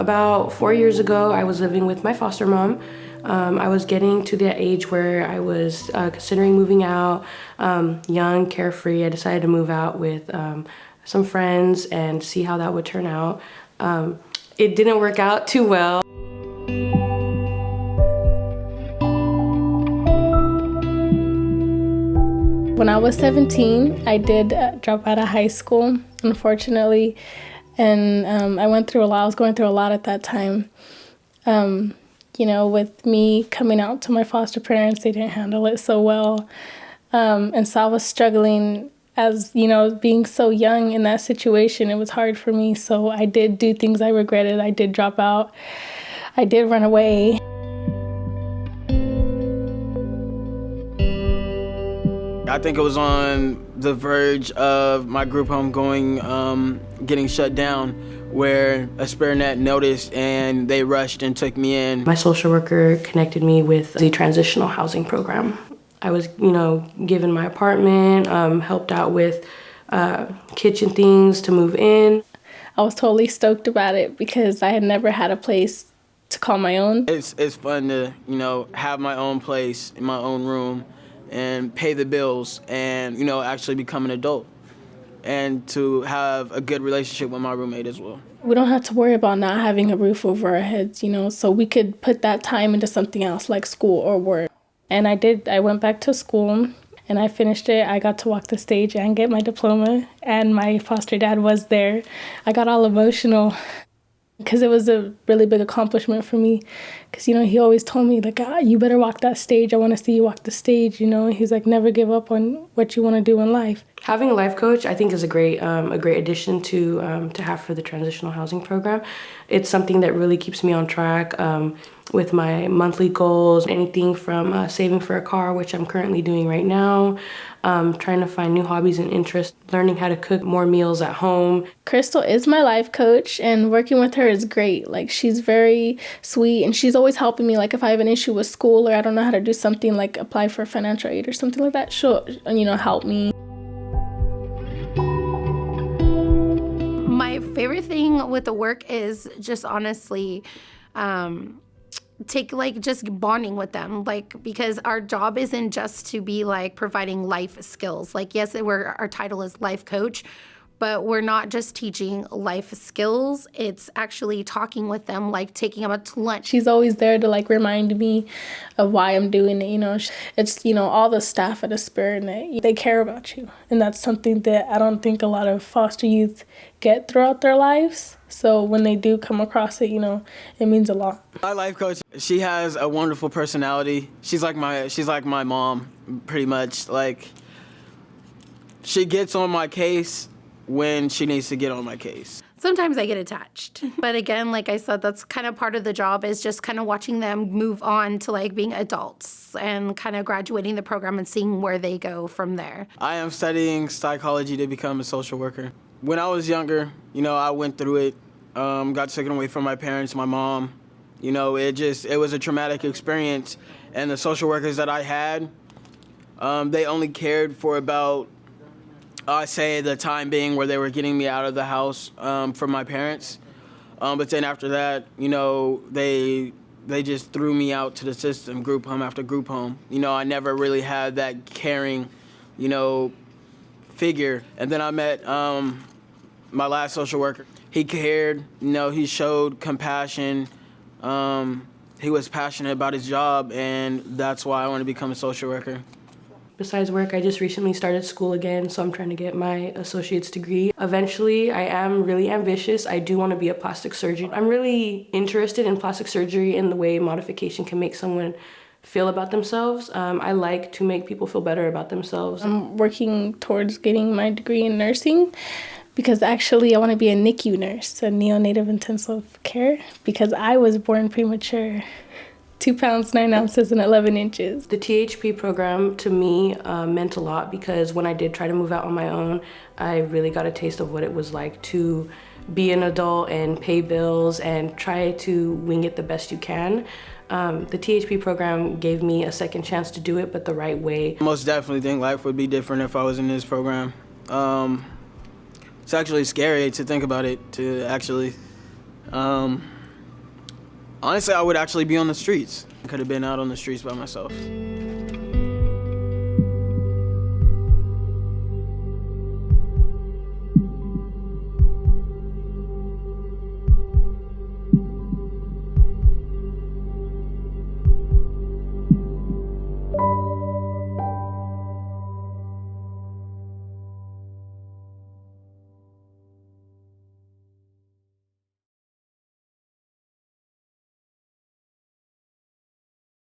About 4 years ago, I was living with my foster mom. I was getting to that age where I was considering moving out, young, carefree. I decided to move out with some friends and see how that would turn out. It didn't work out too well. When I was 17, I did drop out of high school, unfortunately, and I went through a lot. I was going through a lot at that time. With me coming out to my foster parents, they didn't handle it so well. And so I was struggling as, being so young in that situation. It was hard for me. So I did do things I regretted. I did drop out. I did run away. I think it was on the verge of my group home getting shut down, where Aspiranet noticed and they rushed and took me in. My social worker connected me with the Transitional housing program. I was, given my apartment, helped out with kitchen things to move in. I was totally stoked about it because I had never had a place to call my own. It's fun to, have my own place in my own room and pay the bills and, actually become an adult and to have a good relationship with my roommate as well. We don't have to worry about not having a roof over our heads, so we could put that time into something else like school or work. And I did. I went back to school and I finished it. I got to walk the stage and get my diploma, and my foster dad was there. I got all emotional because it was a really big accomplishment for me. Because, he always told me, like, you better walk that stage. I want to see you walk the stage, He's like, never give up on what you want to do in life. Having a life coach, I think, is a great addition to have for the transitional housing program. It's something that really keeps me on track with my monthly goals, anything from saving for a car, which I'm currently doing right now, trying to find new hobbies and interests, learning how to cook more meals at home. Crystal is my life coach, and working with her is great. Like, she's very sweet, and she's always helping me. Like, if I have an issue with school or I don't know how to do something, like apply for financial aid or something like that, she'll, help me. My favorite thing with the work is just honestly just bonding with them, because our job isn't just to be providing life skills. Yes, our title is life coach, but we're not just teaching life skills. It's actually talking with them, taking them out to lunch. She's always there to remind me of why I'm doing it. It's, all the staff at Aspiranet, they care about you. And that's something that I don't think a lot of foster youth get throughout their lives. So when they do come across it, it means a lot. My life coach, she has a wonderful personality. She's like my mom, pretty much. She gets on my case when she needs to get on my case. Sometimes I get attached. But again, like I said, that's kind of part of the job, is just kind of watching them move on to being adults and kind of graduating the program and seeing where they go from there. I am studying psychology to become a social worker. When I was younger, I went through it, got taken away from my parents, my mom. It was a traumatic experience. And the social workers that I had, they only cared for about, I say, the time being where they were getting me out of the house from my parents. But then after that, they just threw me out to the system, group home after group home. I never really had that caring, figure. And then I met my last social worker. He cared, he showed compassion. He was passionate about his job, and that's why I want to become a social worker. Besides work, I just recently started school again, so I'm trying to get my associate's degree. Eventually, I am really ambitious. I do want to be a plastic surgeon. I'm really interested in plastic surgery and the way modification can make someone feel about themselves. I like to make people feel better about themselves. I'm working towards getting my degree in nursing because actually I want to be a NICU nurse, a neonatal intensive care, because I was born premature. 2 pounds, 9 ounces, and 11 inches. The THP program to me meant a lot because when I did try to move out on my own, I really got a taste of what it was like to be an adult and pay bills and try to wing it the best you can. The THP program gave me a second chance to do it, but the right way. I most definitely think life would be different if I was in this program. It's actually scary to think about it, to actually Honestly, I would actually be on the streets. I could have been out on the streets by myself.